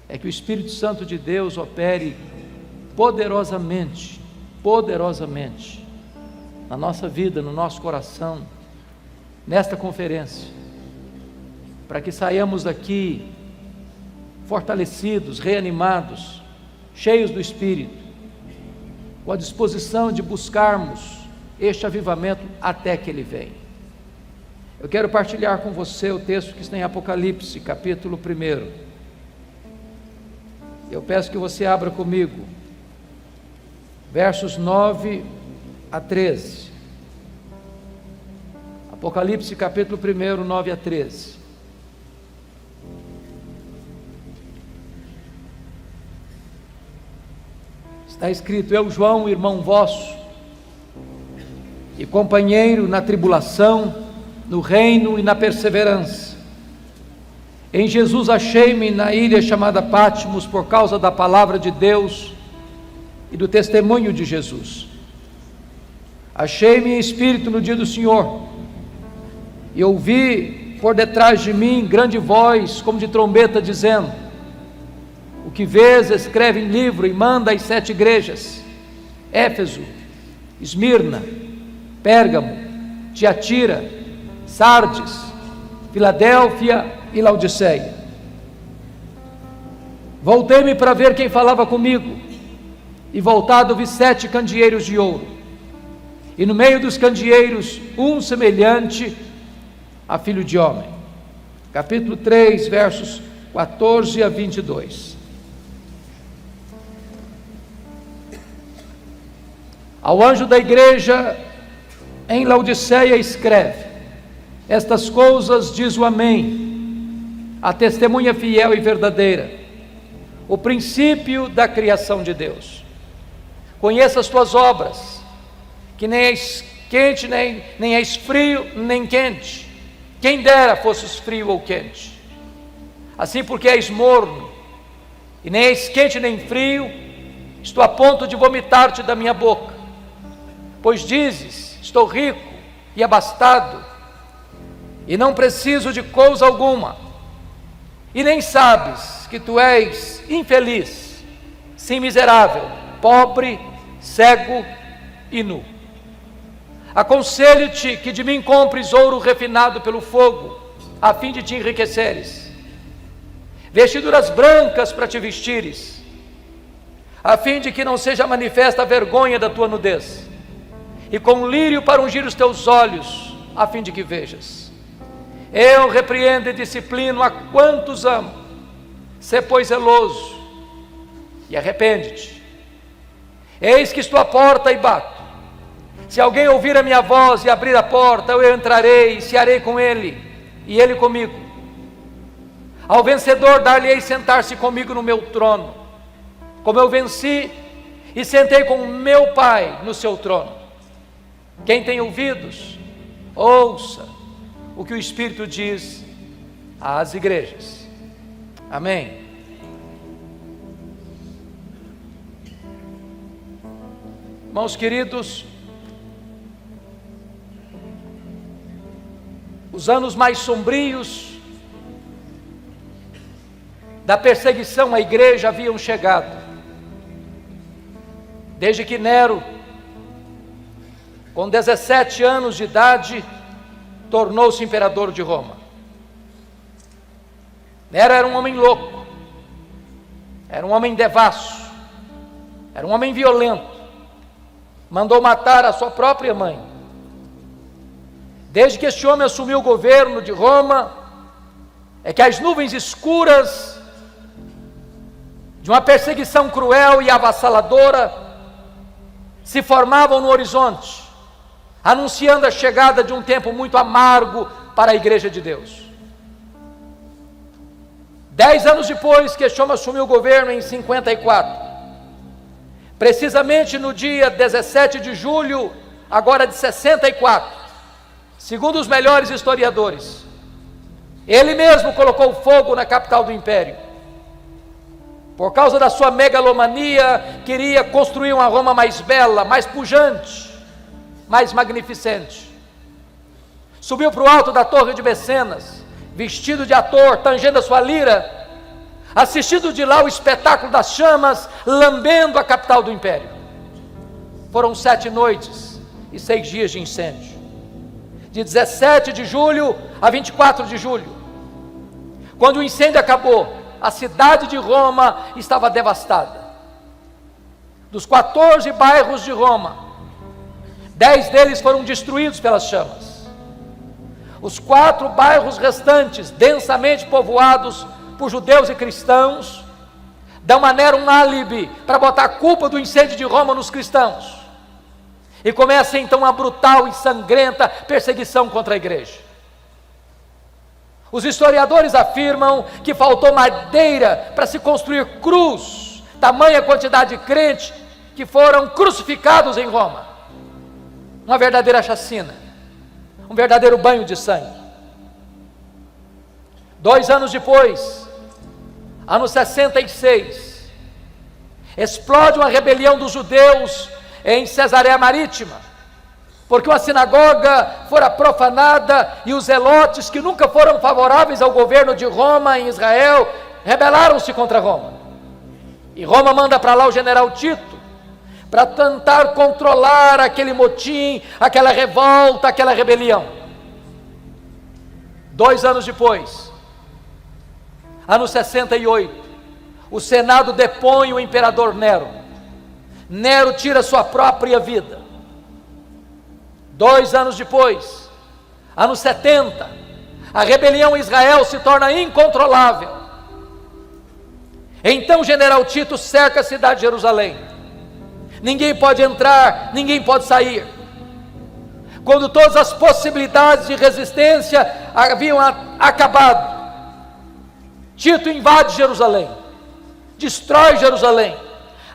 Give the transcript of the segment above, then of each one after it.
é que o Espírito Santo de Deus opere poderosamente, poderosamente, na nossa vida, no nosso coração, nesta conferência, para que saiamos daqui fortalecidos, reanimados, cheios do Espírito, com a disposição de buscarmos este avivamento até que Ele venha. Eu quero partilhar com você o texto que está em Apocalipse, capítulo 1. Eu peço que você abra comigo, versos 9 a 13. Apocalipse, capítulo 1, 9 a 13. Está escrito: eu, João, irmão vosso, e companheiro na tribulação, no reino e na perseverança. Em Jesus achei-me na ilha chamada Patmos por causa da palavra de Deus e do testemunho de Jesus. Achei-me em espírito no dia do Senhor, e ouvi por detrás de mim grande voz, como de trombeta, dizendo: o que vês, escreve em livro e manda às 7 igrejas: Éfeso, Esmirna, Pérgamo, Tiatira, Sardes, Filadélfia e Laodiceia. Voltei-me para ver quem falava comigo, e voltado vi 7 candeeiros de ouro, e no meio dos candeeiros um semelhante a filho de homem. Capítulo 3, versos 14 a 22. Ao anjo da igreja em Laodiceia escreve: estas coisas diz o Amém, a testemunha fiel e verdadeira, o princípio da criação de Deus. Conheça as tuas obras, que nem és quente, nem és frio, nem quente. Quem dera fosses frio ou quente. Assim, porque és morno, e nem és quente nem frio, estou a ponto de vomitar-te da minha boca. Pois dizes: estou rico e abastado, e não preciso de coisa alguma, e nem sabes que tu és infeliz, sim, miserável, pobre, cego e nu. Aconselho-te que de mim compres ouro refinado pelo fogo, a fim de te enriqueceres, vestiduras brancas para te vestires, a fim de que não seja manifesta a vergonha da tua nudez, e com lírio para ungir os teus olhos, a fim de que vejas. Eu repreendo e disciplino a quantos amo. Sê, pois, zeloso e arrepende-te. Eis que estou à porta e bato. Se alguém ouvir a minha voz e abrir a porta, eu entrarei e cearei com ele, e ele comigo. Ao vencedor dar-lhe-ei sentar-se comigo no meu trono, como eu venci e sentei com o meu Pai no seu trono. Quem tem ouvidos, ouça o que o Espírito diz às igrejas. Amém. Irmãos queridos, os anos mais sombrios da perseguição à igreja haviam chegado, desde que Nero, com 17 anos de idade, tornou-se imperador de Roma. Nero era um homem louco, era um homem devasso, era um homem violento, mandou matar a sua própria mãe. Desde que este homem assumiu o governo de Roma, é que as nuvens escuras de uma perseguição cruel e avassaladora se formavam no horizonte, anunciando a chegada de um tempo muito amargo para a igreja de Deus. 10 anos depois que este homem assumiu o governo, em 54, precisamente no dia 17 de julho, agora de 64, segundo os melhores historiadores, ele mesmo colocou fogo na capital do império. Por causa da sua megalomania, queria construir uma Roma mais bela, mais pujante, mais magnificente. Subiu para o alto da torre de Mecenas, vestido de ator, tangendo a sua lira, assistindo de lá o espetáculo das chamas, lambendo a capital do império. Foram 7 noites e 6 dias de incêndio, de 17 de julho a 24 de julho. Quando o incêndio acabou, a cidade de Roma estava devastada. Dos 14 bairros de Roma, 10 deles foram destruídos pelas chamas. Os 4 bairros restantes, densamente povoados por judeus e cristãos, dão a Nero um álibi para botar a culpa do incêndio de Roma nos cristãos. E começa então uma brutal e sangrenta perseguição contra a igreja. Os historiadores afirmam que faltou madeira para se construir cruz, tamanha quantidade de crentes que foram crucificados em Roma. Uma verdadeira chacina, um verdadeiro banho de sangue. 2 anos depois, ano 66, explode uma rebelião dos judeus em Cesareia Marítima, porque uma sinagoga fora profanada e os zelotes, que nunca foram favoráveis ao governo de Roma em Israel, rebelaram-se contra Roma. E Roma manda para lá o general Tito, para tentar controlar aquele motim, aquela revolta, aquela rebelião. 2 anos depois, ano 68, o Senado depõe o imperador Nero. Nero tira sua própria vida. 2 anos depois, ano 70, a rebelião em Israel se torna incontrolável. Então o general Tito cerca a cidade de Jerusalém. Ninguém pode entrar, ninguém pode sair. Quando todas as possibilidades de resistência haviam acabado, Tito invade Jerusalém, destrói Jerusalém,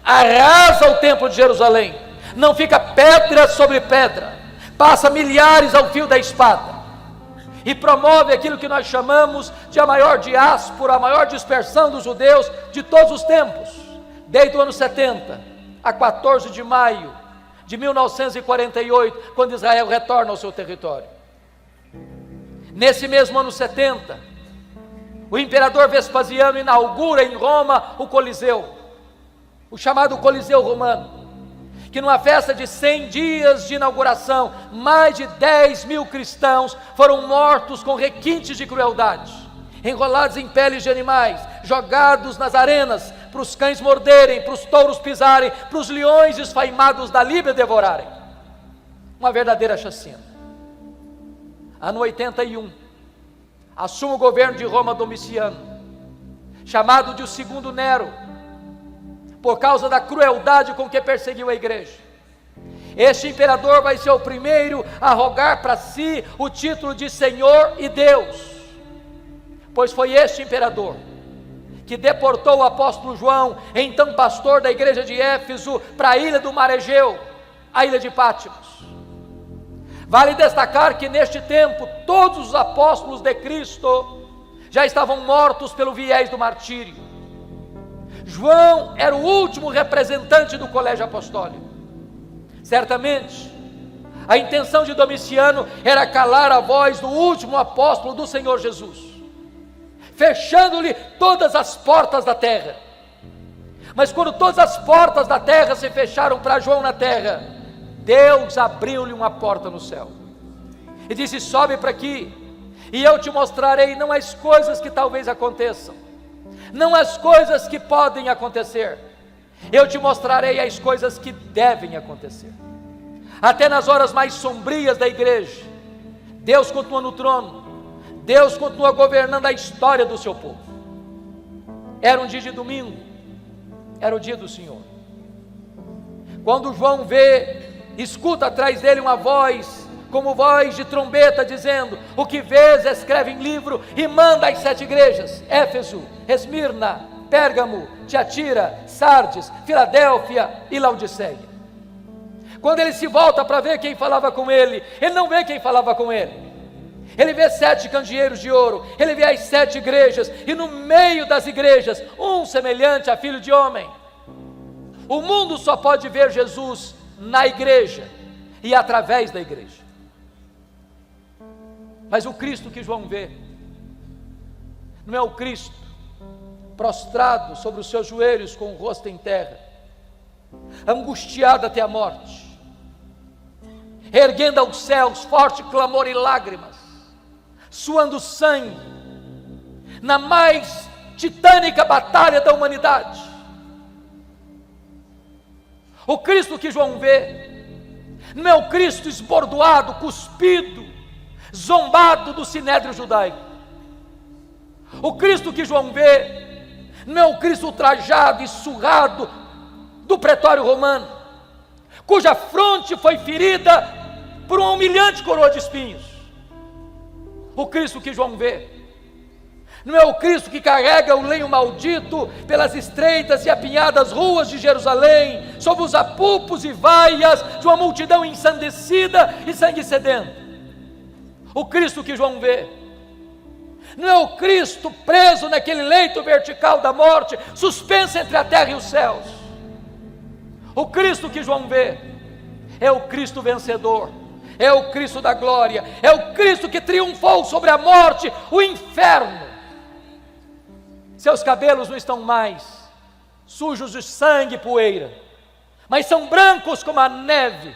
arrasa o templo de Jerusalém, não fica pedra sobre pedra, passa milhares ao fio da espada, e promove aquilo que nós chamamos de a maior diáspora, a maior dispersão dos judeus de todos os tempos, desde o ano 70 a 14 de maio de 1948, quando Israel retorna ao seu território. Nesse mesmo ano 70, o imperador Vespasiano inaugura em Roma o Coliseu, o chamado Coliseu Romano, que numa festa de 100 dias de inauguração, mais de 10.000 cristãos foram mortos com requintes de crueldade, enrolados em peles de animais, jogados nas arenas, para os cães morderem, para os touros pisarem, para os leões esfaimados da Líbia devorarem. Uma verdadeira chacina. Ano 81, assume o governo de Roma Domiciano, chamado de o segundo Nero, por causa da crueldade com que perseguiu a igreja. Este imperador vai ser o primeiro a rogar para si o título de Senhor e Deus, pois foi este imperador que deportou o apóstolo João, então pastor da igreja de Éfeso, para a ilha do Mar Egeu, a ilha de Pátimos. Vale destacar que neste tempo todos os apóstolos de Cristo já estavam mortos pelo viés do martírio. João era o último representante do colégio apostólico. Certamente, a intenção de Domiciano era calar a voz do último apóstolo do Senhor Jesus, fechando-lhe todas as portas da terra. Mas quando todas as portas da terra se fecharam para João na terra, Deus abriu-lhe uma porta no céu e disse: sobe para aqui, e eu te mostrarei não as coisas que talvez aconteçam, não as coisas que podem acontecer, eu te mostrarei as coisas que devem acontecer. Até nas horas mais sombrias da igreja, Deus continua no trono, Deus continua governando a história do seu povo. Era um dia de domingo, era o dia do Senhor. Quando João escuta atrás dele uma voz, como voz de trombeta, dizendo: o que vês, escreve em livro e manda às 7 igrejas: Éfeso, Esmirna, Pérgamo, Tiatira, Sardes, Filadélfia e Laodiceia. Quando ele se volta para ver quem falava com ele, ele não vê quem falava com ele. Ele vê 7 candeeiros de ouro, ele vê as 7 igrejas, e no meio das igrejas, um semelhante a filho de homem. O mundo só pode ver Jesus na igreja e através da igreja. Mas o Cristo que João vê, não é o Cristo prostrado sobre os seus joelhos com o rosto em terra, angustiado até a morte, erguendo aos céus forte clamor e lágrimas, suando sangue, na mais titânica batalha da humanidade. O Cristo que João vê, não é o Cristo esbordoado, cuspido, zombado do sinédrio judaico. O Cristo que João vê, não é o Cristo ultrajado e surrado do pretório romano, cuja fronte foi ferida por uma humilhante coroa de espinhos. O Cristo que João vê, não é o Cristo que carrega o lenho maldito pelas estreitas e apinhadas ruas de Jerusalém, sob os apupos e vaias de uma multidão ensandecida e sangue sedento. O Cristo que João vê, não é o Cristo preso naquele leito vertical da morte, suspenso entre a terra e os céus. O Cristo que João vê, é o Cristo vencedor, é o Cristo da glória, é o Cristo que triunfou sobre a morte, o inferno. Seus cabelos não estão mais sujos de sangue e poeira, mas são brancos como a neve.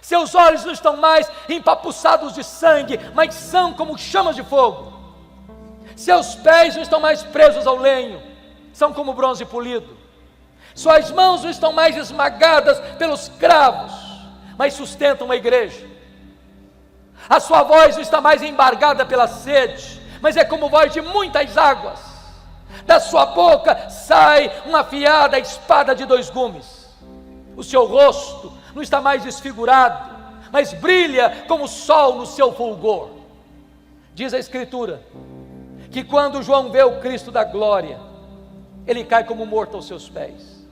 Seus olhos não estão mais empapuçados de sangue, mas são como chamas de fogo. Seus pés não estão mais presos ao lenho, são como bronze polido. Suas mãos não estão mais esmagadas pelos cravos, mas sustentam uma igreja. A sua voz não está mais embargada pela sede, mas é como voz de muitas águas. Da sua boca sai uma afiada espada de 2 gumes. O seu rosto não está mais desfigurado, mas brilha como o sol no seu fulgor. Diz a Escritura que quando João vê o Cristo da glória, ele cai como morto aos seus pés.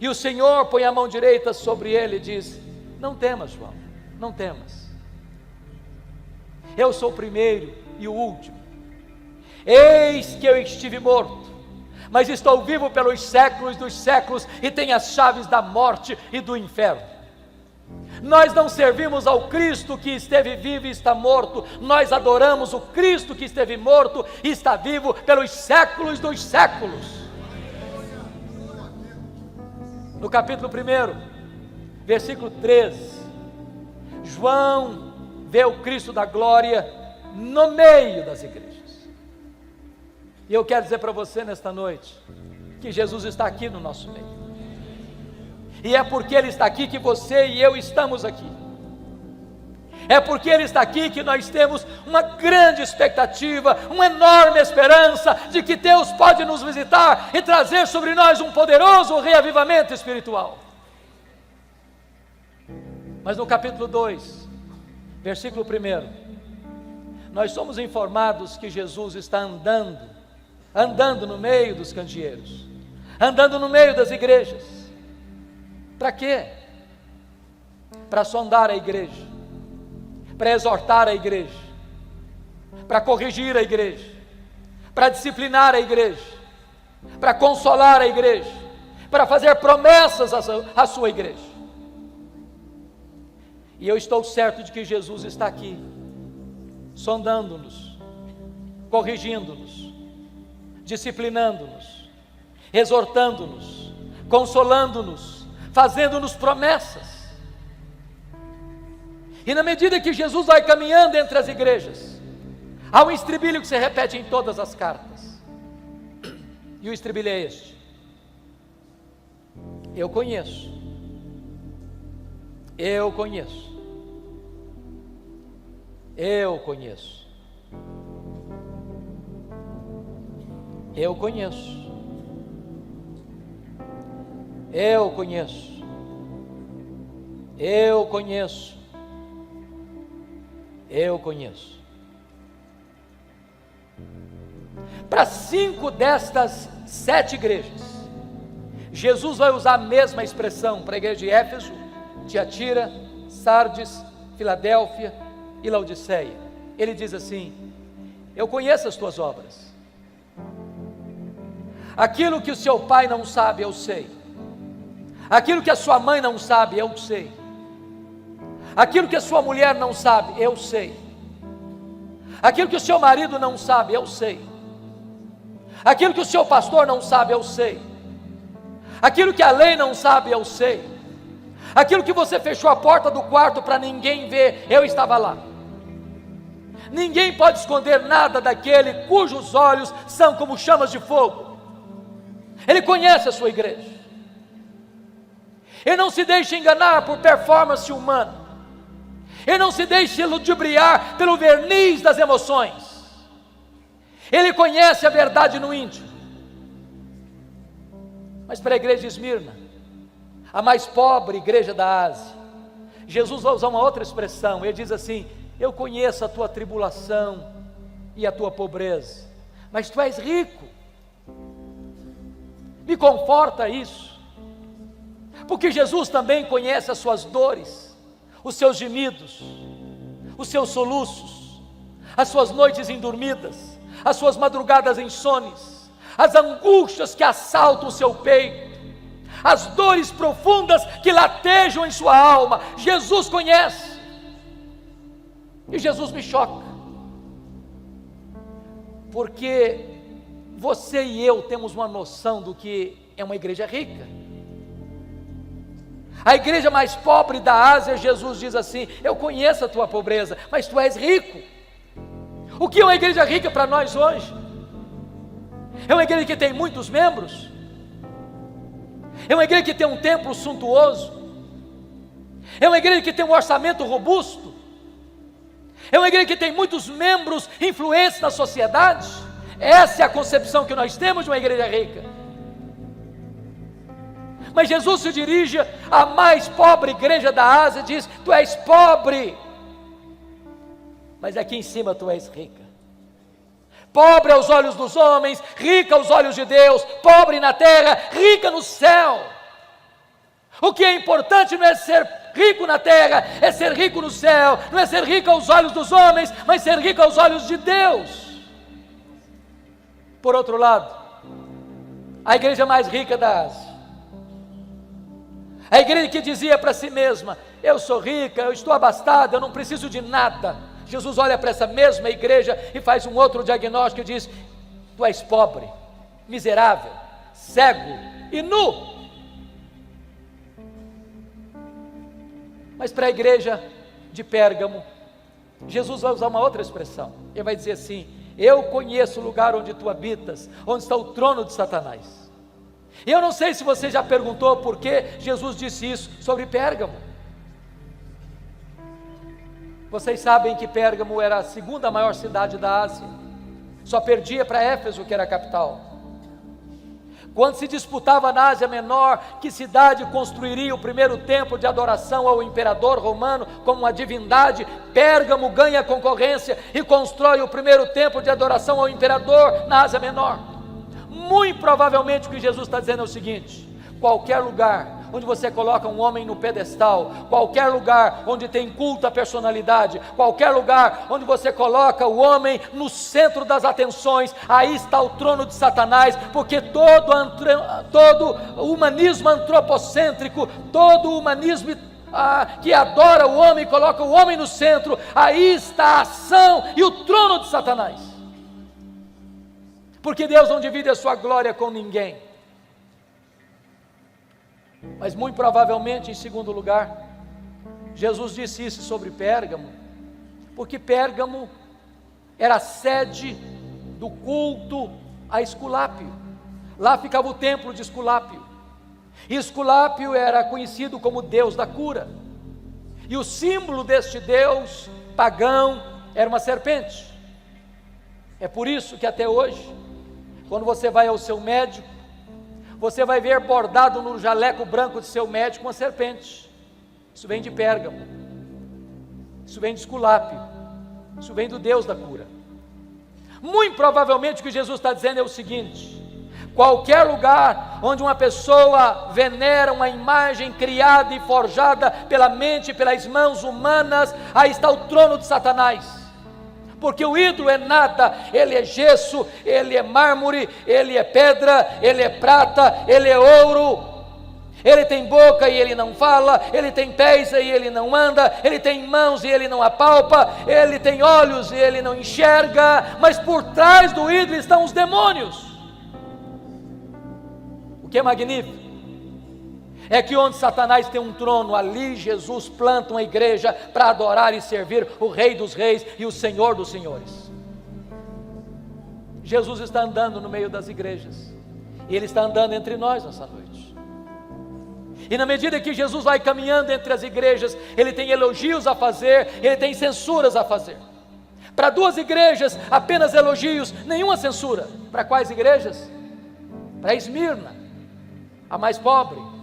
E o Senhor põe a mão direita sobre ele e diz: não temas, João, não temas. Eu sou o primeiro e o último. Eis que eu estive morto, mas estou vivo pelos séculos dos séculos e tenho as chaves da morte e do inferno. Nós não servimos ao Cristo que esteve vivo e está morto, nós adoramos o Cristo que esteve morto e está vivo pelos séculos dos séculos. No capítulo 1, versículo 13, João vê o Cristo da glória no meio das igrejas. E eu quero dizer para você nesta noite, que Jesus está aqui no nosso meio. E é porque Ele está aqui que você e eu estamos aqui. É porque Ele está aqui que nós temos uma grande expectativa, uma enorme esperança de que Deus pode nos visitar e trazer sobre nós um poderoso reavivamento espiritual. Mas no capítulo 2, versículo 1, nós somos informados que Jesus está andando no meio dos candeeiros, andando no meio das igrejas. Para quê? Para sondar a igreja, para exortar a igreja, para corrigir a igreja, para disciplinar a igreja, para consolar a igreja, para fazer promessas à sua igreja. E eu estou certo de que Jesus está aqui, sondando-nos, corrigindo-nos, disciplinando-nos, exortando-nos, consolando-nos, fazendo-nos promessas. E na medida que Jesus vai caminhando entre as igrejas, há um estribilho que se repete em todas as cartas. E o estribilho é este: eu conheço, eu conheço, eu conheço, eu conheço, eu conheço, eu conheço, eu conheço. Para 5 destas 7 igrejas, Jesus vai usar a mesma expressão para a igreja de Éfeso, Tiatira, Sardes, Filadélfia e Laodiceia. Ele diz assim: eu conheço as tuas obras. Aquilo que o seu pai não sabe, eu sei. Aquilo que a sua mãe não sabe, eu sei. Aquilo que a sua mulher não sabe, eu sei. Aquilo que o seu marido não sabe, eu sei. Aquilo que o seu pastor não sabe, eu sei. Aquilo que a lei não sabe, eu sei. Aquilo que você fechou a porta do quarto para ninguém ver, eu estava lá. Ninguém pode esconder nada daquele cujos olhos são como chamas de fogo. Ele conhece a sua igreja. Ele não se deixa enganar por performance humana. Ele não se deixa ludibriar pelo verniz das emoções. Ele conhece a verdade no íntimo. Mas para a igreja de Esmirna, a mais pobre igreja da Ásia, Jesus vai usar uma outra expressão. Ele diz assim: eu conheço a tua tribulação e a tua pobreza, mas tu és rico. Me conforta isso, porque Jesus também conhece as suas dores, os seus gemidos, os seus soluços, as suas noites indormidas, as suas madrugadas insones, as angústias que assaltam o seu peito, as dores profundas que latejam em sua alma. Jesus conhece. E Jesus me choca, porque você e eu temos uma noção do que é uma igreja rica. A igreja mais pobre da Ásia, Jesus diz assim: eu conheço a tua pobreza, mas tu és rico. O que é uma igreja rica para nós hoje? É uma igreja que tem muitos membros? É uma igreja que tem um templo suntuoso? É uma igreja que tem um orçamento robusto? É uma igreja que tem muitos membros influentes na sociedade? Essa é a concepção que nós temos de uma igreja rica. Mas Jesus se dirige à mais pobre igreja da Ásia e diz: tu és pobre, mas aqui em cima tu és rica. Pobre aos olhos dos homens, rica aos olhos de Deus. Pobre na terra, rica no céu. O que é importante não é ser rico na terra, é ser rico no céu. Não é ser rico aos olhos dos homens, mas ser rico aos olhos de Deus. Por outro lado, a igreja mais rica da Ásia, a igreja que dizia para si mesma: eu sou rica, eu estou abastada, eu não preciso de nada. Jesus olha para essa mesma igreja e faz um outro diagnóstico e diz: tu és pobre, miserável, cego e nu. Mas para a igreja de Pérgamo, Jesus vai usar uma outra expressão. Ele vai dizer assim: eu conheço o lugar onde tu habitas, onde está o trono de Satanás. E eu não sei se você já perguntou por que Jesus disse isso sobre Pérgamo. Vocês sabem que Pérgamo era a segunda maior cidade da Ásia, só perdia para Éfeso, que era a capital. Quando se disputava na Ásia Menor que cidade construiria o primeiro templo de adoração ao imperador romano como uma divindade, Pérgamo ganha a concorrência e constrói o primeiro templo de adoração ao imperador na Ásia Menor. Muito provavelmente o que Jesus está dizendo é o seguinte: qualquer lugar onde você coloca um homem no pedestal, qualquer lugar onde tem culto à personalidade, qualquer lugar onde você coloca o homem no centro das atenções, aí está o trono de Satanás, porque todo o humanismo antropocêntrico, todo o humanismo que adora o homem, coloca o homem no centro, aí está a ação e o trono de Satanás. Porque Deus não divide a sua glória com ninguém. Mas muito provavelmente, em segundo lugar, Jesus disse isso sobre Pérgamo, porque Pérgamo era a sede do culto a Esculápio. Lá ficava o templo de Esculápio. E Esculápio era conhecido como Deus da cura. E o símbolo deste Deus pagão era uma serpente. É por isso que até hoje, quando você vai ao seu médico, você vai ver bordado no jaleco branco de seu médico uma serpente. Isso vem de Pérgamo, isso vem de Esculápio, isso vem do Deus da cura. Muito provavelmente o que Jesus está dizendo é o seguinte: qualquer lugar onde uma pessoa venera uma imagem criada e forjada pela mente e pelas mãos humanas, aí está o trono de Satanás. Porque o ídolo é nada, ele é gesso, ele é mármore, ele é pedra, ele é prata, ele é ouro. Ele tem boca e ele não fala, ele tem pés e ele não anda, ele tem mãos e ele não apalpa, ele tem olhos e ele não enxerga, mas por trás do ídolo estão os demônios. O que é magnífico é que onde Satanás tem um trono, ali Jesus planta uma igreja para adorar e servir o Rei dos Reis e o Senhor dos Senhores. Jesus está andando no meio das igrejas, e Ele está andando entre nós nessa noite. E na medida que Jesus vai caminhando entre as igrejas, Ele tem elogios a fazer, Ele tem censuras a fazer. Para 2 igrejas, apenas elogios, nenhuma censura. Para quais igrejas? Para Esmirna, a mais pobre.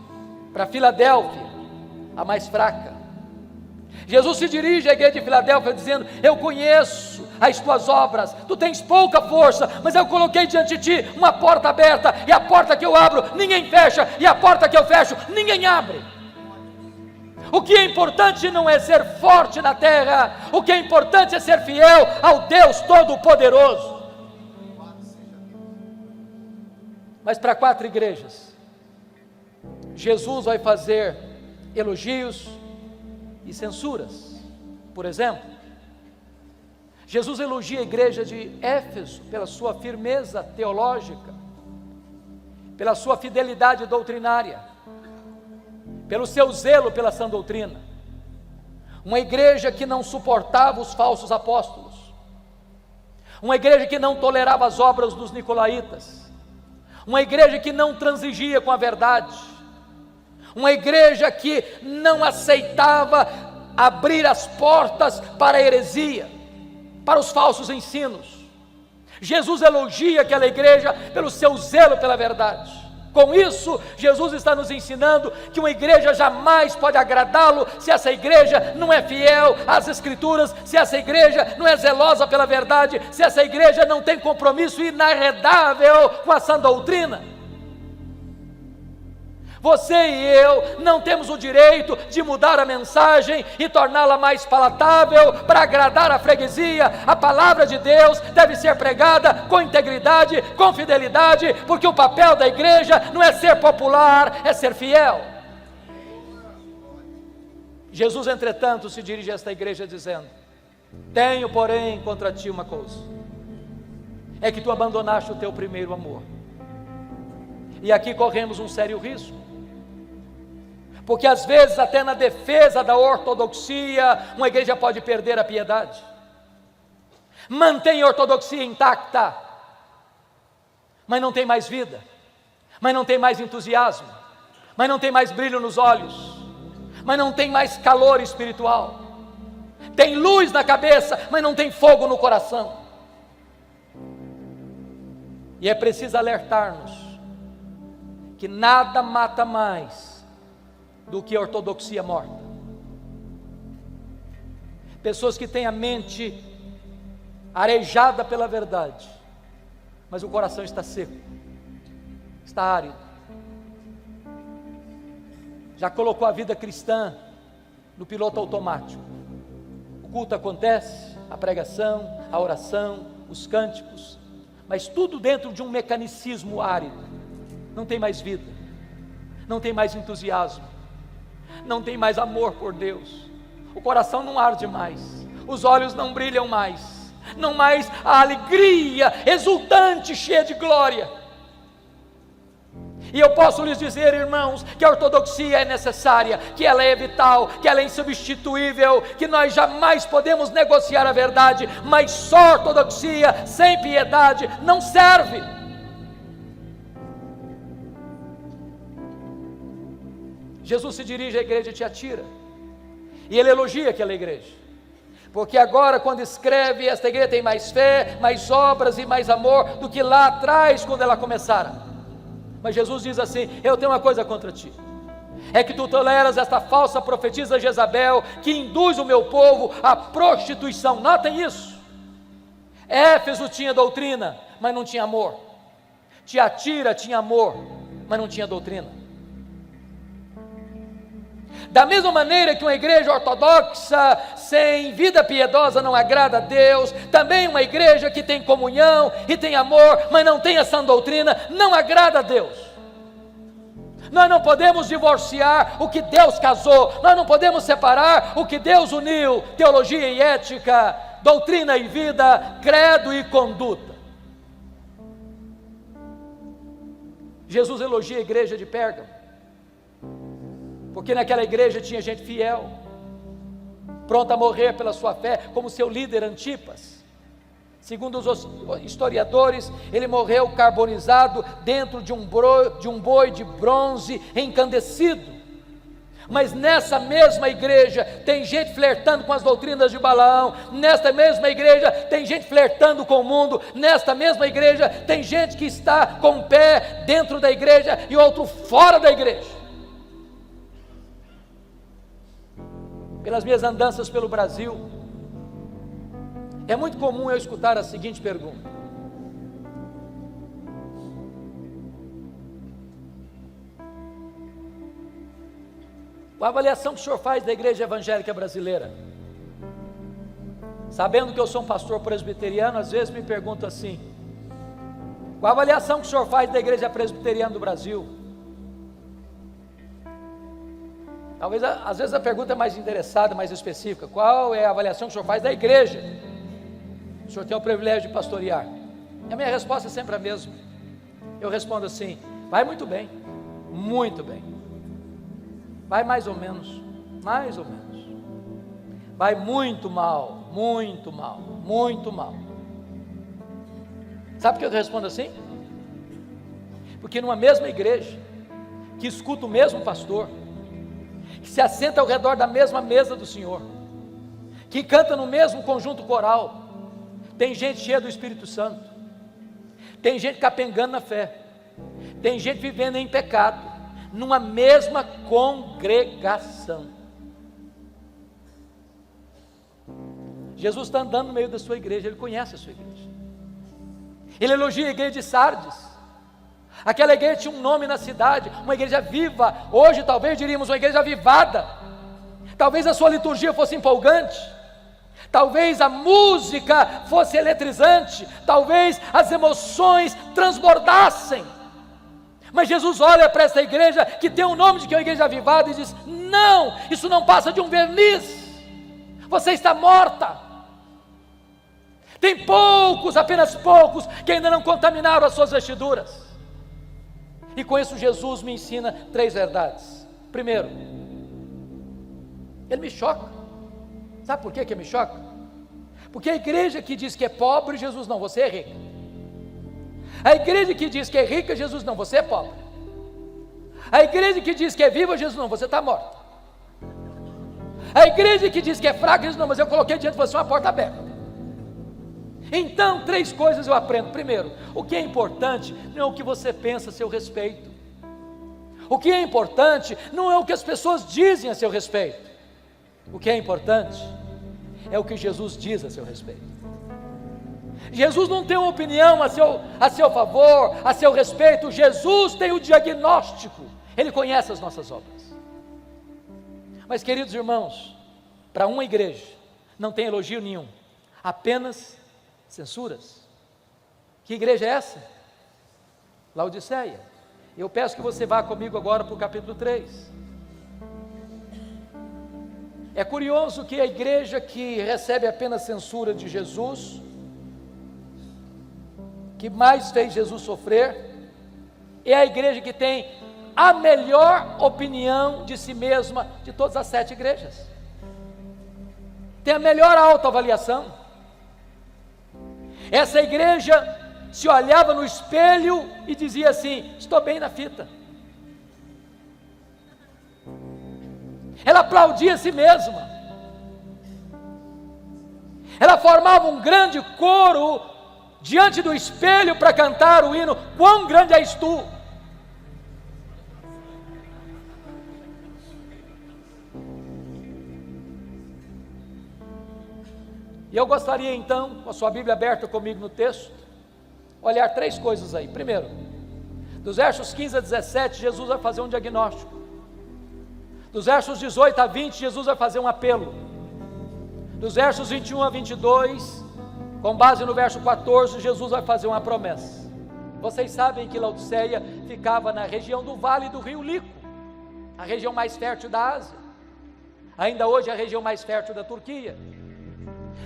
Para Filadélfia, a mais fraca. Jesus se dirige à igreja de Filadélfia dizendo: eu conheço as tuas obras, tu tens pouca força, mas eu coloquei diante de ti uma porta aberta, e a porta que eu abro, ninguém fecha, e a porta que eu fecho, ninguém abre. O que é importante não é ser forte na terra, o que é importante é ser fiel ao Deus Todo-Poderoso. Mas para 4 igrejas, Jesus vai fazer elogios e censuras. Por exemplo, Jesus elogia a igreja de Éfeso pela sua firmeza teológica, pela sua fidelidade doutrinária, pelo seu zelo pela sã doutrina. Uma igreja que não suportava os falsos apóstolos, uma igreja que não tolerava as obras dos nicolaítas, uma igreja que não transigia com a verdade, uma igreja que não aceitava abrir as portas para a heresia, para os falsos ensinos. Jesus elogia aquela igreja pelo seu zelo pela verdade. Com isso, Jesus está nos ensinando que uma igreja jamais pode agradá-lo se essa igreja não é fiel às Escrituras, se essa igreja não é zelosa pela verdade, se essa igreja não tem compromisso inarredável com a sã doutrina. Você e eu não temos o direito de mudar a mensagem e torná-la mais palatável para agradar a freguesia. A palavra de Deus deve ser pregada com integridade, com fidelidade, porque o papel da igreja não é ser popular, é ser fiel. Jesus, entretanto, se dirige a esta igreja dizendo: tenho, porém, contra ti uma coisa, é que tu abandonaste o teu primeiro amor. E aqui corremos um sério risco, porque às vezes até na defesa da ortodoxia, uma igreja pode perder a piedade. Mantém a ortodoxia intacta, mas não tem mais vida, mas não tem mais entusiasmo, mas não tem mais brilho nos olhos, mas não tem mais calor espiritual. Tem luz na cabeça, mas não tem fogo no coração. E é preciso alertar-nos que nada mata mais do que a ortodoxia morta. Pessoas que têm a mente arejada pela verdade, mas o coração está seco, está árido. Já colocou a vida cristã no piloto automático. O culto acontece, a pregação, a oração, os cânticos, mas tudo dentro de um mecanicismo árido. Não tem mais vida, não tem mais entusiasmo, não tem mais amor por Deus, o coração não arde mais, os olhos não brilham mais, não mais a alegria exultante, cheia de glória. E eu posso lhes dizer, irmãos, que a ortodoxia é necessária, que ela é vital, que ela é insubstituível, que nós jamais podemos negociar a verdade, mas só ortodoxia sem piedade não serve. Jesus se dirige à igreja de Tiatira, e ele elogia aquela igreja, porque agora quando escreve, esta igreja tem mais fé, mais obras e mais amor do que lá atrás quando ela começara. Mas Jesus diz assim: eu tenho uma coisa contra ti, é que tu toleras esta falsa profetisa Jezabel, que induz o meu povo à prostituição. Notem isso. Éfeso tinha doutrina, mas não tinha amor. Tiatira tinha amor, mas não tinha doutrina. Da mesma maneira que uma igreja ortodoxa sem vida piedosa não agrada a Deus, também uma igreja que tem comunhão e tem amor, mas não tem a sã doutrina, não agrada a Deus. Nós não podemos divorciar o que Deus casou, nós não podemos separar o que Deus uniu: teologia e ética, doutrina e vida, credo e conduta. Jesus elogia a igreja de Pérgamo, porque naquela igreja tinha gente fiel, pronta a morrer pela sua fé, como seu líder Antipas. Segundo os historiadores, ele morreu carbonizado dentro de um boi de bronze encandecido. Mas nessa mesma igreja tem gente flertando com as doutrinas de Balaão, nesta mesma igreja tem gente flertando com o mundo, nesta mesma igreja tem gente que está com um pé dentro da igreja e outro fora da igreja. Pelas minhas andanças pelo Brasil, é muito comum eu escutar a seguinte pergunta: qual a avaliação que o senhor faz da igreja evangélica brasileira? Sabendo que eu sou um pastor presbiteriano, às vezes me pergunto assim: qual a avaliação que o senhor faz da igreja presbiteriana do Brasil? Talvez, às vezes a pergunta é mais interessada, mais específica: qual é a avaliação que o senhor faz da igreja? O senhor tem o privilégio de pastorear. E a minha resposta é sempre a mesma. Eu respondo assim: vai muito bem, muito bem. Vai mais ou menos, mais ou menos. Vai muito mal, muito mal, muito mal. Sabe por que eu respondo assim? Porque numa mesma igreja, que escuta o mesmo pastor, que se assenta ao redor da mesma mesa do Senhor, que canta no mesmo conjunto coral, tem gente cheia do Espírito Santo, tem gente capengando na fé, tem gente vivendo em pecado, numa mesma congregação. Jesus está andando no meio da sua igreja, Ele conhece a sua igreja, Ele elogia a igreja de Sardes. Aquela igreja tinha um nome na cidade, uma igreja viva. Hoje talvez diríamos uma igreja avivada. Talvez a sua liturgia fosse empolgante, talvez a música fosse eletrizante, talvez as emoções transbordassem. Mas Jesus olha para essa igreja que tem o nome de que é uma igreja avivada e diz: não, isso não passa de um verniz, você está morta. Tem poucos, apenas poucos, que ainda não contaminaram as suas vestiduras. E com isso Jesus me ensina 3 verdades. Primeiro, ele me choca. Sabe por que ele me choca? Porque a igreja que diz que é pobre, Jesus não, você é rica. A igreja que diz que é rica, Jesus não, você é pobre. A igreja que diz que é viva, Jesus não, você está morta. A igreja que diz que é fraca, Jesus não, mas eu coloquei diante de você uma porta aberta. Então, 3 coisas eu aprendo. Primeiro, o que é importante não é o que você pensa a seu respeito. O que é importante não é o que as pessoas dizem a seu respeito. O que é importante é o que Jesus diz a seu respeito. Jesus não tem uma opinião a seu favor, a seu respeito. Jesus tem o diagnóstico. Ele conhece as nossas obras. Mas, queridos irmãos, para uma igreja não tem elogio nenhum, apenas censuras. Que igreja é essa? Laodiceia. Eu peço que você vá comigo agora para o capítulo 3. É curioso que a igreja que recebe apenas censura de Jesus, que mais fez Jesus sofrer, é a igreja que tem a melhor opinião de si mesma de todas as 7 igrejas. Tem a melhor autoavaliação. Essa igreja se olhava no espelho e dizia assim: estou bem na fita. Ela aplaudia a si mesma. Ela formava um grande coro diante do espelho para cantar o hino: quão grande és tu. E eu gostaria então, com a sua Bíblia aberta comigo no texto, olhar 3 coisas aí. Primeiro, dos versos 15 a 17, Jesus vai fazer um diagnóstico. Dos versos 18 a 20, Jesus vai fazer um apelo. Dos versos 21 a 22, com base no verso 14, Jesus vai fazer uma promessa. Vocês sabem que Laodiceia ficava na região do vale do rio Lico, a região mais fértil da Ásia. Ainda hoje é a região mais fértil da Turquia.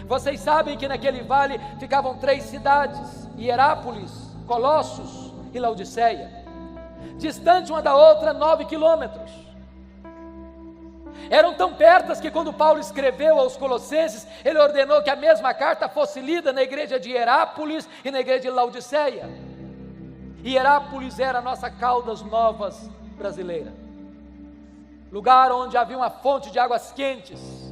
Vocês sabem que naquele vale ficavam 3 cidades: Hierápolis, Colossos e Laodiceia. distante uma da outra 9 quilômetros. Eram tão pertas que quando Paulo escreveu aos Colossenses, ele ordenou que a mesma carta fosse lida na igreja de Hierápolis e na igreja de Laodiceia. Hierápolis era a nossa Caldas Novas brasileira, lugar onde havia uma fonte de águas quentes.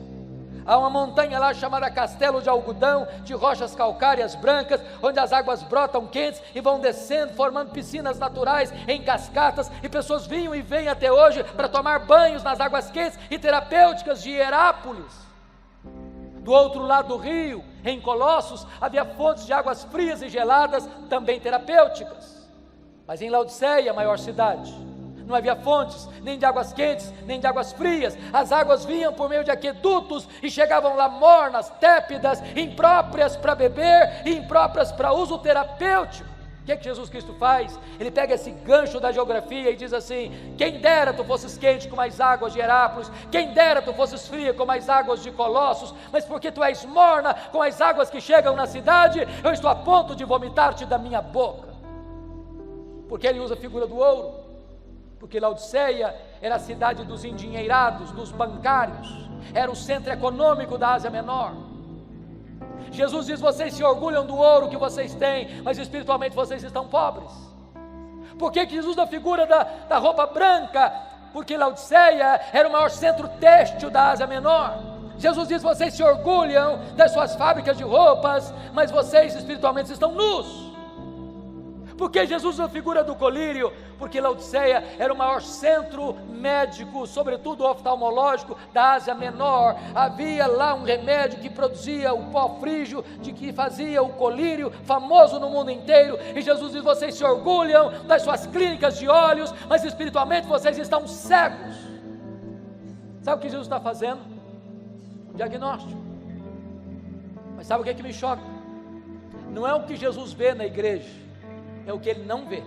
Há uma montanha lá chamada Castelo de Algodão, de rochas calcárias brancas, onde as águas brotam quentes e vão descendo, formando piscinas naturais em cascatas, e pessoas vinham e vêm até hoje para tomar banhos nas águas quentes e terapêuticas de Hierápolis. Do outro lado do rio, em Colossos, havia fontes de águas frias e geladas, também terapêuticas. Mas em Laodiceia, a maior cidade, não havia fontes, nem de águas quentes, nem de águas frias. As águas vinham por meio de aquedutos e chegavam lá mornas, tépidas, impróprias para beber e impróprias para uso terapêutico. O que é que Jesus Cristo faz? Ele pega esse gancho da geografia e diz assim: quem dera tu fosses quente como as águas de Hierápolis, quem dera tu fosses fria como as águas de Colossos, mas porque tu és morna com as águas que chegam na cidade, eu estou a ponto de vomitar-te da minha boca. Porque ele usa a figura do ouro. Porque Laodiceia era a cidade dos endinheirados, dos bancários, era o centro econômico da Ásia Menor. Jesus diz: vocês se orgulham do ouro que vocês têm, mas espiritualmente vocês estão pobres. Por que Jesus usa a figura da roupa branca? Porque Laodiceia era o maior centro têxtil da Ásia Menor. Jesus diz: vocês se orgulham das suas fábricas de roupas, mas vocês espiritualmente estão nus. Por que Jesus usa a figura do colírio? Porque Laodiceia era o maior centro médico, sobretudo oftalmológico, da Ásia Menor. Havia lá um remédio que produzia o pó frígio, de que fazia o colírio, famoso no mundo inteiro. E Jesus diz: vocês se orgulham das suas clínicas de olhos, mas espiritualmente vocês estão cegos. Sabe o que Jesus está fazendo? Um diagnóstico. Mas sabe o que é que me choca? Não é o que Jesus vê na igreja, é o que ele não vê.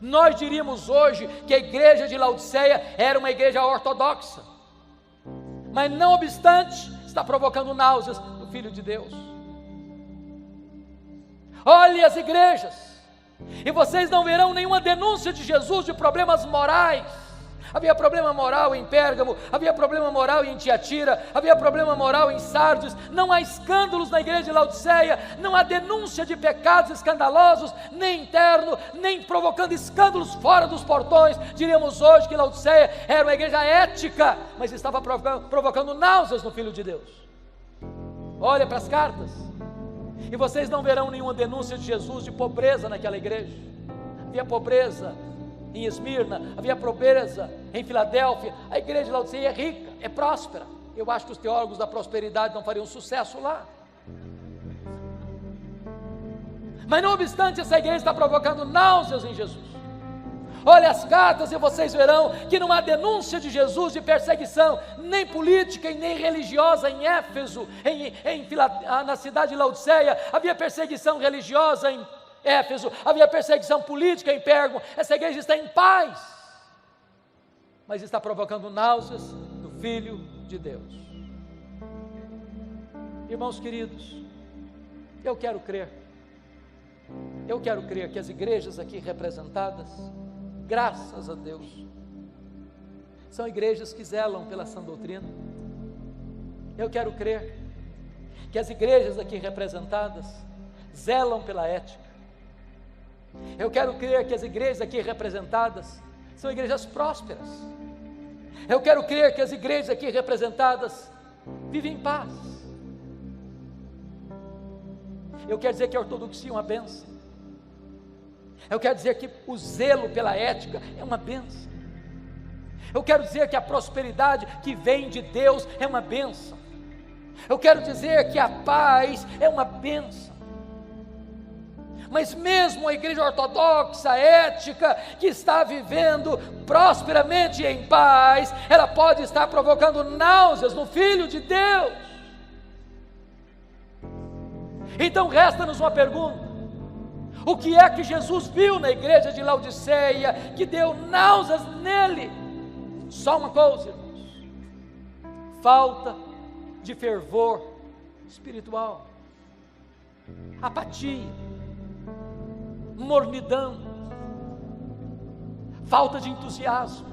Nós diríamos hoje que a igreja de Laodiceia era uma igreja ortodoxa, mas não obstante, está provocando náuseas no Filho de Deus. Olhe as igrejas, e vocês não verão nenhuma denúncia de Jesus de problemas morais. Havia problema moral em Pérgamo, havia problema moral em Tiatira, havia problema moral em Sardes. Não há escândalos na igreja de Laodiceia, não há denúncia de pecados escandalosos, nem interno, nem provocando escândalos fora dos portões. Diríamos hoje que Laodiceia era uma igreja ética, mas estava provocando náuseas no Filho de Deus. Olha para as cartas, e vocês não verão nenhuma denúncia de Jesus de pobreza naquela igreja. Havia pobreza em Esmirna, havia pobreza em Filadélfia. A igreja de Laodiceia é rica, é próspera. Eu acho que os teólogos da prosperidade não fariam sucesso lá. Mas não obstante, essa igreja está provocando náuseas em Jesus. Olha as cartas e vocês verão que não há denúncia de Jesus de perseguição, nem política e nem religiosa em Éfeso, na cidade de Laodiceia. Havia perseguição religiosa em Éfeso, havia perseguição política em Pérgamo. Essa igreja está em paz, mas está provocando náuseas do Filho de Deus. Irmãos queridos, eu quero crer que as igrejas aqui representadas, graças a Deus, são igrejas que zelam pela sã doutrina. Eu quero crer que as igrejas aqui representadas zelam pela ética. Eu quero crer que as igrejas aqui representadas são igrejas prósperas. Eu quero crer que as igrejas aqui representadas vivem em paz. Eu quero dizer que a ortodoxia é uma bênção. Eu quero dizer que o zelo pela ética é uma bênção. Eu quero dizer que a prosperidade que vem de Deus é uma bênção. Eu quero dizer que a paz é uma bênção. Mas mesmo a igreja ortodoxa, ética, que está vivendo prosperamente em paz, ela pode estar provocando náuseas no Filho de Deus. Então resta-nos uma pergunta: o que é que Jesus viu na igreja de Laodiceia que deu náuseas nele? Só uma coisa, irmãos: falta de fervor espiritual, apatia, mornidão, falta de entusiasmo,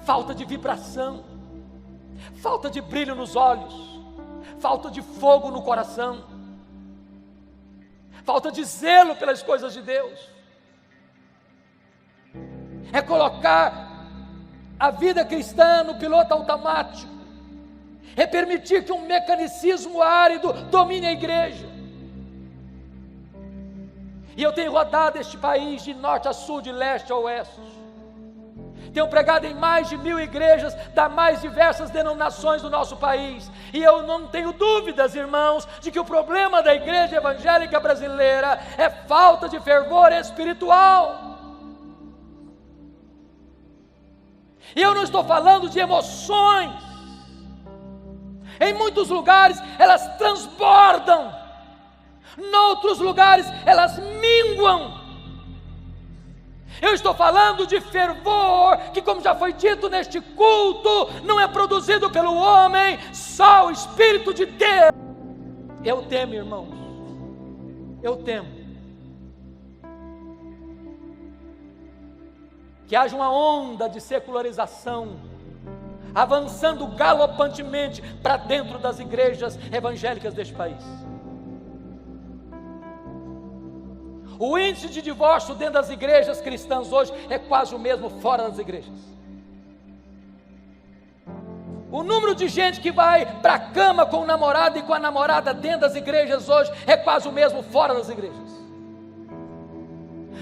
falta de vibração, falta de brilho nos olhos, falta de fogo no coração, falta de zelo pelas coisas de Deus. É colocar a vida cristã no piloto automático, é permitir que um mecanicismo árido domine a igreja. E eu tenho rodado este país de norte a sul, de leste a oeste, tenho pregado em mais de 1000 igrejas das mais diversas denominações do nosso país, e eu não tenho dúvidas, irmãos, de que o problema da igreja evangélica brasileira é falta de fervor espiritual. E eu não estou falando de emoções, em muitos lugares elas transbordam, noutros lugares elas minguam. Eu estou falando de fervor, que, como já foi dito neste culto, não é produzido pelo homem, só o Espírito de Deus. Eu temo, irmãos, eu temo que haja uma onda de secularização avançando galopantemente para dentro das igrejas evangélicas deste país. O índice de divórcio dentro das igrejas cristãs hoje é quase o mesmo fora das igrejas. O número de gente que vai para a cama com o namorado e com a namorada dentro das igrejas hoje é quase o mesmo fora das igrejas.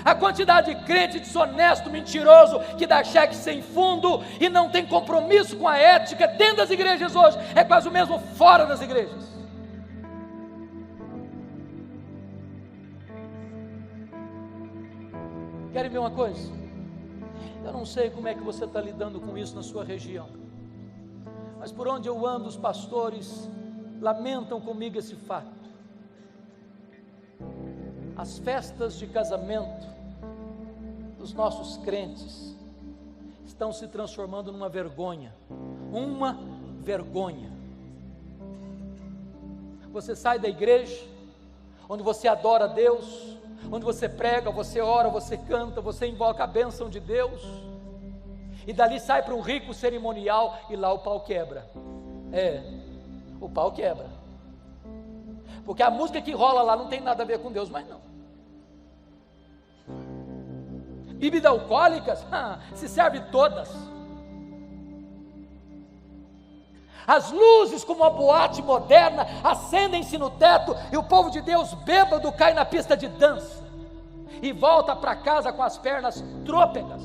A quantidade de crente desonesto, mentiroso, que dá cheque sem fundo e não tem compromisso com a ética dentro das igrejas hoje é quase o mesmo fora das igrejas. Querem ver uma coisa? Eu não sei como é que você está lidando com isso na sua região, mas por onde eu ando, os pastores lamentam comigo esse fato. As festas de casamento dos nossos crentes estão se transformando numa vergonha, uma vergonha. Você sai da igreja, onde você adora a Deus, onde você prega, você ora, você canta, você invoca a bênção de Deus, e dali sai para um rico cerimonial, e lá o pau quebra. O pau quebra, porque a música que rola lá não tem nada a ver com Deus, mas não. Bebida alcoólicas, se serve todas. As luzes, como uma boate moderna, acendem-se no teto, e o povo de Deus bêbado cai na pista de dança e volta para casa com as pernas trôpegas.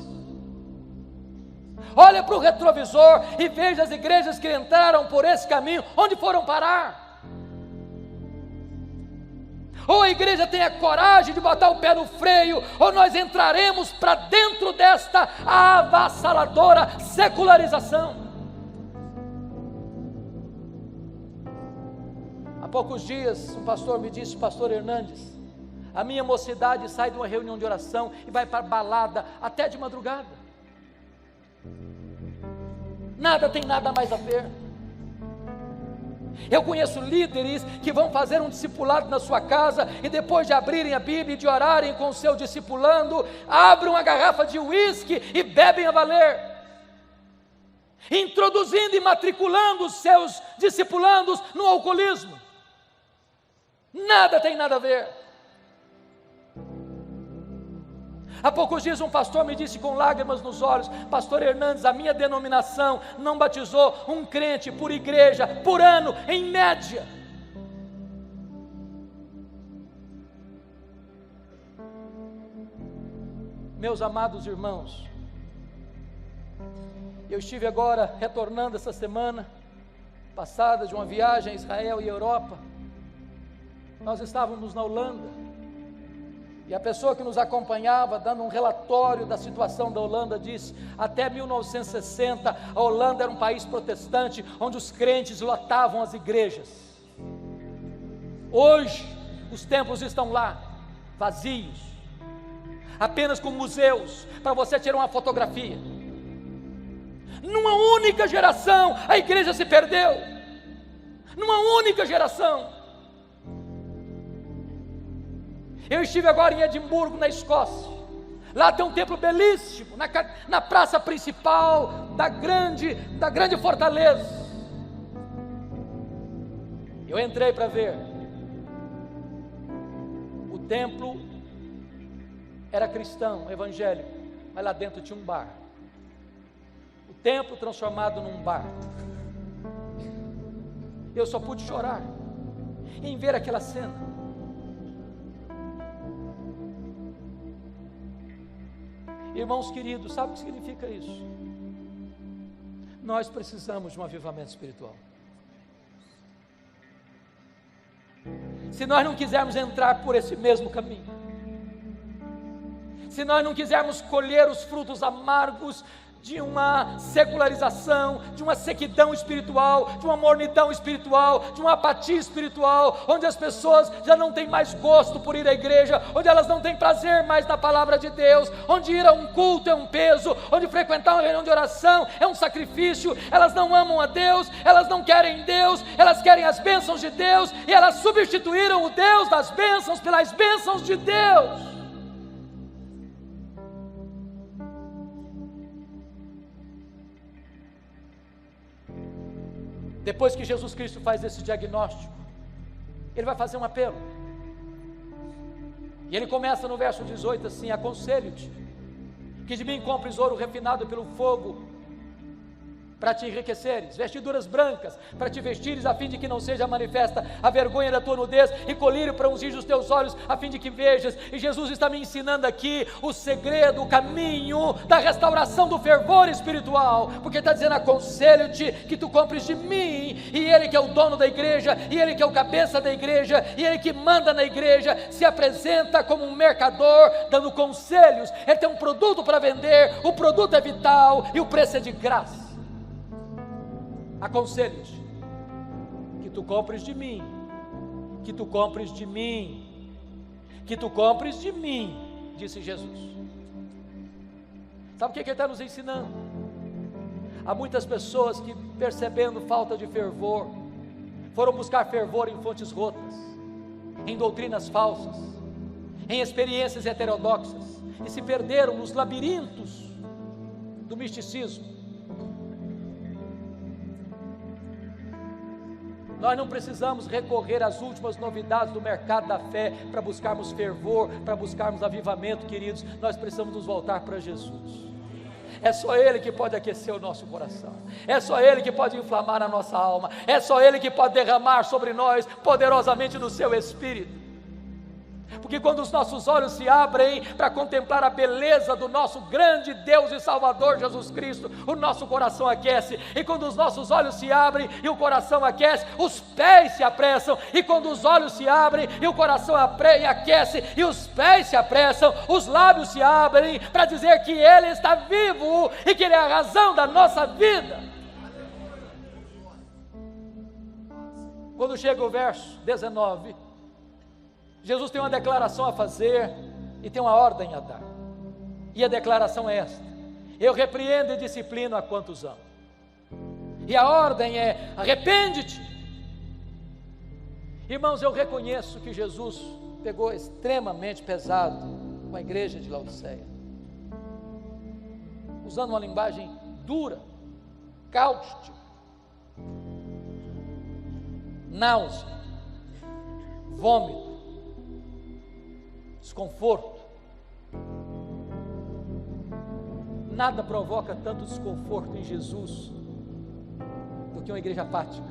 Olha para o retrovisor e veja as igrejas que entraram por esse caminho, onde foram parar. Ou a igreja tem a coragem de botar o pé no freio, ou nós entraremos para dentro desta avassaladora secularização. Há poucos dias, um pastor me disse, pastor Hernandes, a minha mocidade sai de uma reunião de oração e vai para balada até de madrugada. Nada tem nada mais a ver. Eu conheço líderes que vão fazer um discipulado na sua casa e depois de abrirem a Bíblia e de orarem com o seu discipulando, abrem uma garrafa de uísque e bebem a valer, introduzindo e matriculando os seus discipulandos no alcoolismo. Nada tem nada a ver. Há poucos dias um pastor me disse com lágrimas nos olhos, pastor Hernandes, a minha denominação não batizou um crente por igreja, por ano, em média. Meus amados irmãos, eu estive agora retornando essa semana passada de uma viagem a Israel e Europa. Nós estávamos na Holanda. E a pessoa que nos acompanhava, dando um relatório da situação da Holanda, disse: até 1960, a Holanda era um país protestante, onde os crentes lotavam as igrejas. Hoje, os templos estão lá, vazios, apenas com museus, para você tirar uma fotografia. Numa única geração, a igreja se perdeu. Numa única geração. Eu estive agora em Edimburgo, na Escócia. Lá tem um templo belíssimo, na praça principal da grande fortaleza. Eu entrei para ver. O templo era cristão, evangélico, mas lá dentro tinha um bar. O templo transformado num bar. Eu só pude chorar em ver aquela cena. Irmãos queridos, sabe o que significa isso? Nós precisamos de um avivamento espiritual. Se nós não quisermos entrar por esse mesmo caminho, se nós não quisermos colher os frutos amargos de uma secularização, de uma sequidão espiritual, de uma mornidão espiritual, de uma apatia espiritual, onde as pessoas já não têm mais gosto por ir à igreja, onde elas não têm prazer mais na palavra de Deus, onde ir a um culto é um peso, onde frequentar uma reunião de oração é um sacrifício, elas não amam a Deus, elas não querem Deus, elas querem as bênçãos de Deus, e elas substituíram o Deus das bênçãos pelas bênçãos de Deus. Depois que Jesus Cristo faz esse diagnóstico, Ele vai fazer um apelo. E Ele começa no verso 18 assim: aconselho-te que de mim compres ouro refinado pelo fogo, para te enriqueceres, vestiduras brancas, para te vestires, a fim de que não seja manifesta a vergonha da tua nudez, e colírio para ungir os teus olhos, a fim de que vejas. E Jesus está me ensinando aqui o segredo, o caminho da restauração do fervor espiritual, porque está dizendo: aconselho-te que tu compres de mim, e Ele que é o dono da igreja, e Ele que é o cabeça da igreja, e Ele que manda na igreja, se apresenta como um mercador, dando conselhos. Ele tem um produto para vender, o produto é vital, e o preço é de graça. Aconselho-te que tu compres de mim, que tu compres de mim, que tu compres de mim, disse Jesus. Sabe o que Ele está nos ensinando? Há muitas pessoas que, percebendo falta de fervor, foram buscar fervor em fontes rotas, em doutrinas falsas, em experiências heterodoxas, e se perderam nos labirintos do misticismo. Nós não precisamos recorrer às últimas novidades do mercado da fé para buscarmos fervor, para buscarmos avivamento, queridos. Nós precisamos nos voltar para Jesus. É só Ele que pode aquecer o nosso coração, é só Ele que pode inflamar a nossa alma, é só Ele que pode derramar sobre nós poderosamente do seu Espírito. Porque quando os nossos olhos se abrem para contemplar a beleza do nosso grande Deus e Salvador Jesus Cristo, o nosso coração aquece. E quando os nossos olhos se abrem e o coração aquece, os pés se apressam. E quando os olhos se abrem e o coração aquece e os pés se apressam, os lábios se abrem para dizer que Ele está vivo e que Ele é a razão da nossa vida. Quando chega o verso 19, Jesus tem uma declaração a fazer e tem uma ordem a dar. E a declaração é esta: eu repreendo e disciplino a quantos amo. E a ordem é: arrepende-te. Irmãos, eu reconheço que Jesus pegou extremamente pesado com a igreja de Laodiceia, usando uma linguagem dura, cáustica, náusea, vômito, desconforto. Nada provoca tanto desconforto em Jesus do que uma igreja apática,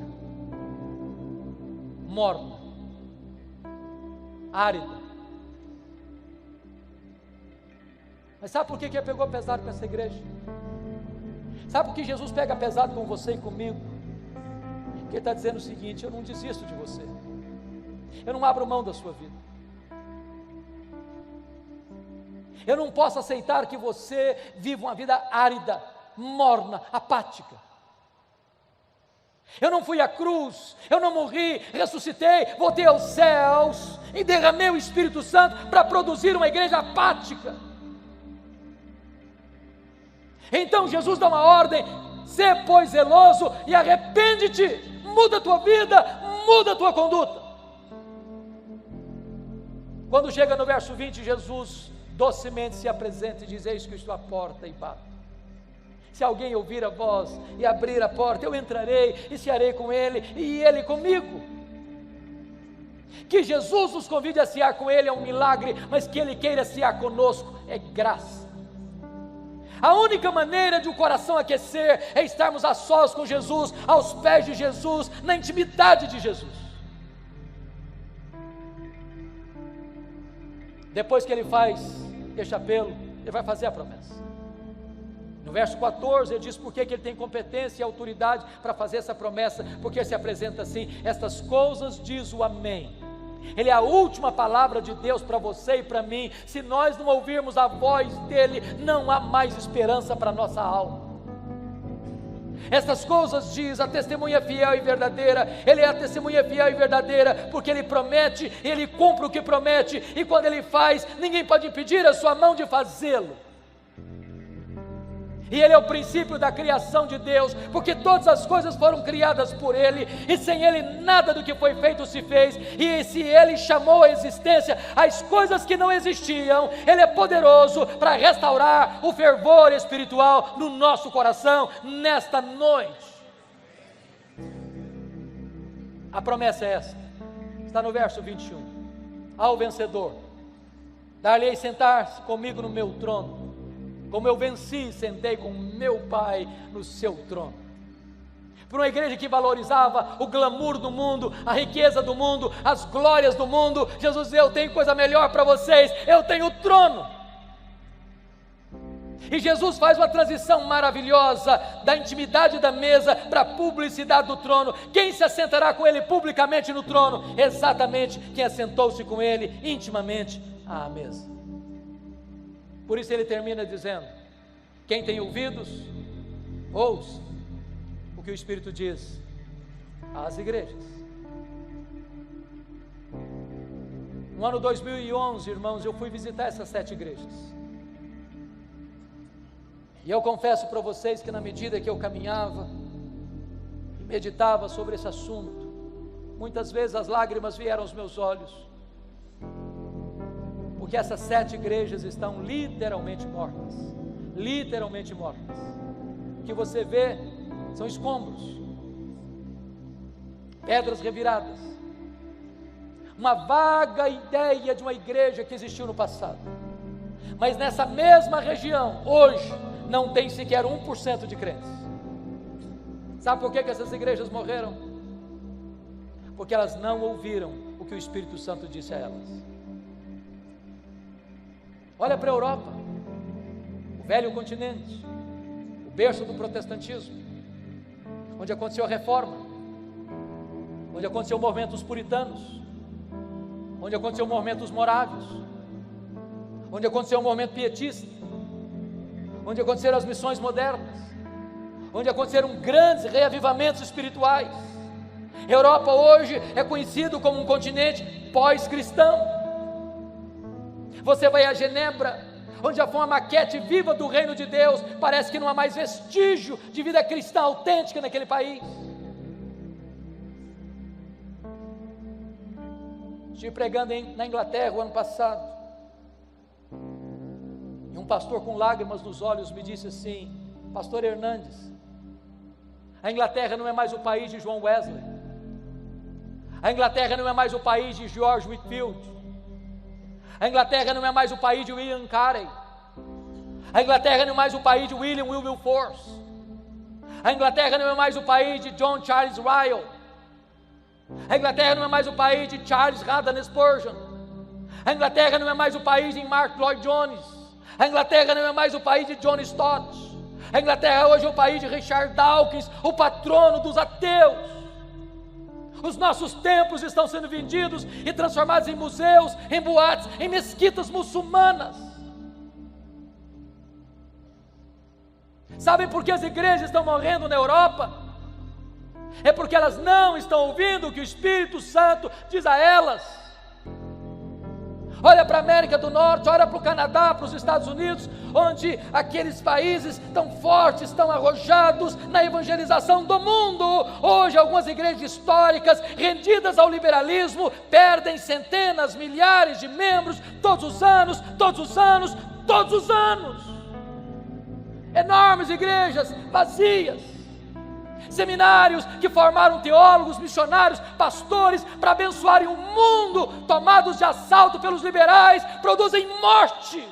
morna, árida. Mas sabe por que Ele pegou pesado com essa igreja? Sabe por que Jesus pega pesado com você e comigo? Porque Ele está dizendo o seguinte: eu não desisto de você, eu não abro mão da sua vida. Eu não posso aceitar que você viva uma vida árida, morna, apática. Eu não fui à cruz, eu não morri, ressuscitei, voltei aos céus e derramei o Espírito Santo para produzir uma igreja apática. Então Jesus dá uma ordem: sê pois zeloso e arrepende-te, muda a tua vida, muda a tua conduta. Quando chega no verso 20, Jesus docemente se apresenta e diz: eis que eu estou à porta e bato. Se alguém ouvir a voz e abrir a porta, eu entrarei e cearei com ele e ele comigo. Que Jesus nos convide a cear com ele é um milagre, mas que ele queira cear conosco é graça. A única maneira de o coração aquecer é estarmos a sós com Jesus, aos pés de Jesus, na intimidade de Jesus. Depois que ele faz este apelo, ele vai fazer a promessa. No verso 14 ele diz por que ele tem competência e autoridade para fazer essa promessa, porque se apresenta assim: estas coisas diz o Amém. Ele é a última palavra de Deus para você e para mim. Se nós não ouvirmos a voz dele, não há mais esperança para a nossa alma. Essas coisas diz a testemunha fiel e verdadeira. Ele é a testemunha fiel e verdadeira, porque ele promete, ele cumpre o que promete, e quando ele faz, ninguém pode impedir a sua mão de fazê-lo. E ele é o princípio da criação de Deus, porque todas as coisas foram criadas por ele, e sem ele nada do que foi feito se fez. E se ele chamou à existência as coisas que não existiam, ele é poderoso para restaurar o fervor espiritual no nosso coração nesta noite. A promessa é esta, está no verso 21. Ao vencedor dar-lhe-ei sentar-se comigo no meu trono, como eu venci, sentei com meu Pai no seu trono. Para uma igreja que valorizava o glamour do mundo, a riqueza do mundo, as glórias do mundo, Jesus diz: eu tenho coisa melhor para vocês, eu tenho o trono. E Jesus faz uma transição maravilhosa da intimidade da mesa para a publicidade do trono. Quem se assentará com ele publicamente no trono? Exatamente quem assentou-se com ele intimamente à mesa. Por isso ele termina dizendo: quem tem ouvidos, ouça o que o Espírito diz às igrejas. No ano 2011, irmãos, eu fui visitar essas 7 igrejas. E eu confesso para vocês que na medida que eu caminhava e meditava sobre esse assunto, muitas vezes as lágrimas vieram aos meus olhos, porque essas 7 igrejas estão literalmente mortas. Literalmente mortas. O que você vê são escombros, pedras reviradas, uma vaga ideia de uma igreja que existiu no passado. Mas nessa mesma região, hoje, não tem sequer 1% de crentes. Sabe por que essas igrejas morreram? Porque elas não ouviram o que o Espírito Santo disse a elas. Olha para a Europa, o velho continente, o berço do protestantismo, onde aconteceu a reforma, onde aconteceu o movimento dos puritanos, onde aconteceu o movimento dos morávios, onde aconteceu o movimento pietista, onde aconteceram as missões modernas, onde aconteceram grandes reavivamentos espirituais. A Europa hoje é conhecido como um continente pós-cristão. Você vai a Genebra, onde já foi uma maquete viva do reino de Deus, parece que não há mais vestígio de vida cristã autêntica naquele país. Estive pregando na Inglaterra o ano passado, e um pastor com lágrimas nos olhos me disse assim: pastor Hernandes, a Inglaterra não é mais o país de John Wesley, a Inglaterra não é mais o país de George Whitefield, a Inglaterra não é mais o país de William Carey, a Inglaterra não é mais o país de William Wilberforce, a Inglaterra não é mais o país de John Charles Ryle, a Inglaterra não é mais o país de Charles Haddon Spurgeon, a Inglaterra não é mais o país de Mark Lloyd Jones, a Inglaterra não é mais o país de John Stott, a Inglaterra hoje é o país de Richard Dawkins, o patrono dos ateus. Os nossos templos estão sendo vendidos e transformados em museus, em boates, em mesquitas muçulmanas. Sabem por que as igrejas estão morrendo na Europa? É porque elas não estão ouvindo o que o Espírito Santo diz a elas. Olha para a América do Norte, olha para o Canadá, para os Estados Unidos, onde aqueles países tão fortes, tão arrojados na evangelização do mundo. Hoje algumas igrejas históricas, rendidas ao liberalismo, perdem centenas, milhares de membros todos os anos, todos os anos, todos os anos. Enormes igrejas vazias. Seminários que formaram teólogos, missionários, pastores para abençoarem o mundo, tomados de assalto pelos liberais, produzem morte.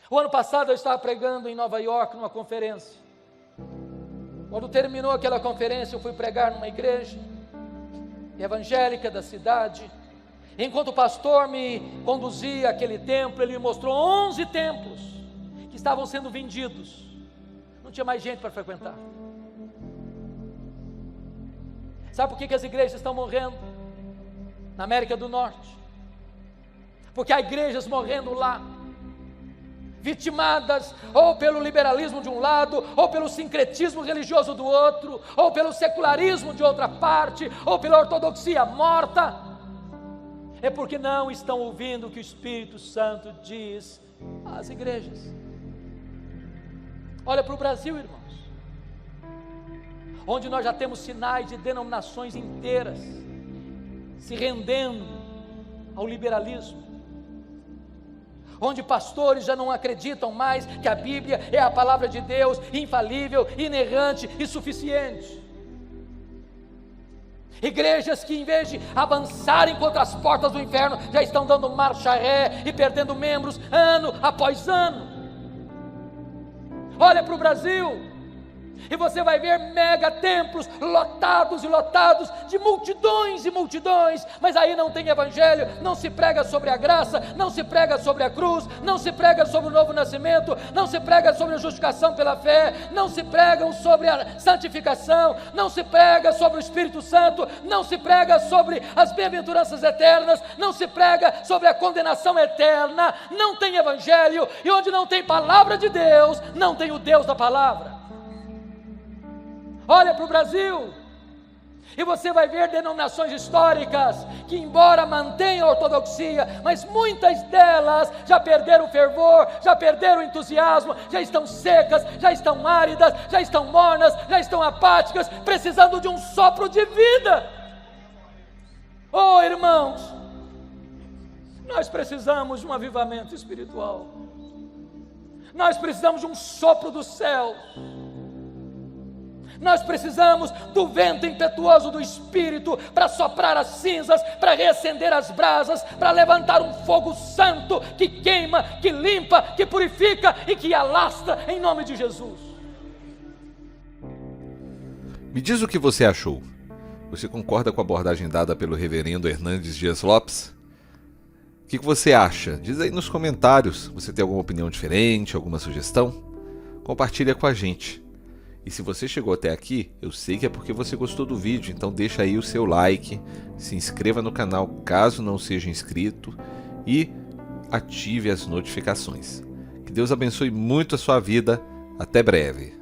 O ano passado eu estava pregando em Nova York numa conferência. Quando terminou aquela conferência, eu fui pregar numa igreja evangélica da cidade. Enquanto o pastor me conduzia àquele templo, ele me mostrou 11 templos que estavam sendo vendidos. Não tinha mais gente para frequentar. Sabe por que as igrejas estão morrendo na América do Norte? Porque há igrejas morrendo lá, vitimadas ou pelo liberalismo de um lado, ou pelo sincretismo religioso do outro, ou pelo secularismo de outra parte, ou pela ortodoxia morta. É porque não estão ouvindo o que o Espírito Santo diz às igrejas. Olha para o Brasil, irmãos, onde nós já temos sinais de denominações inteiras se rendendo ao liberalismo, onde pastores já não acreditam mais que a Bíblia é a palavra de Deus, infalível, inerrante e suficiente. Igrejas que, em vez de avançarem contra as portas do inferno, já estão dando marcha ré e perdendo membros ano após ano. Olha para o Brasil e você vai ver mega templos lotados e lotados de multidões e multidões, mas aí não tem evangelho, não se prega sobre a graça, não se prega sobre a cruz, não se prega sobre o novo nascimento, não se prega sobre a justificação pela fé, não se pregam sobre a santificação, não se prega sobre o Espírito Santo, não se prega sobre as bem-aventuranças eternas, não se prega sobre a condenação eterna. Não tem evangelho, e onde não tem palavra de Deus, não tem o Deus da palavra. Olha para o Brasil e você vai ver denominações históricas que, embora mantenham a ortodoxia, mas muitas delas já perderam o fervor, já perderam o entusiasmo, já estão secas, já estão áridas, já estão mornas, já estão apáticas, precisando de um sopro de vida. Oh, irmãos, nós precisamos de um avivamento espiritual, nós precisamos de um sopro do céu. Nós precisamos do vento impetuoso do Espírito para soprar as cinzas, para reacender as brasas, para levantar um fogo santo que queima, que limpa, que purifica e que alastra em nome de Jesus. Me diz o que você achou. Você concorda com a abordagem dada pelo reverendo Hernandes Dias Lopes? O que você acha? Diz aí nos comentários. Você tem alguma opinião diferente, alguma sugestão? Compartilha com a gente. E se você chegou até aqui, eu sei que é porque você gostou do vídeo, então deixa aí o seu like, se inscreva no canal caso não seja inscrito e ative as notificações. Que Deus abençoe muito a sua vida. Até breve.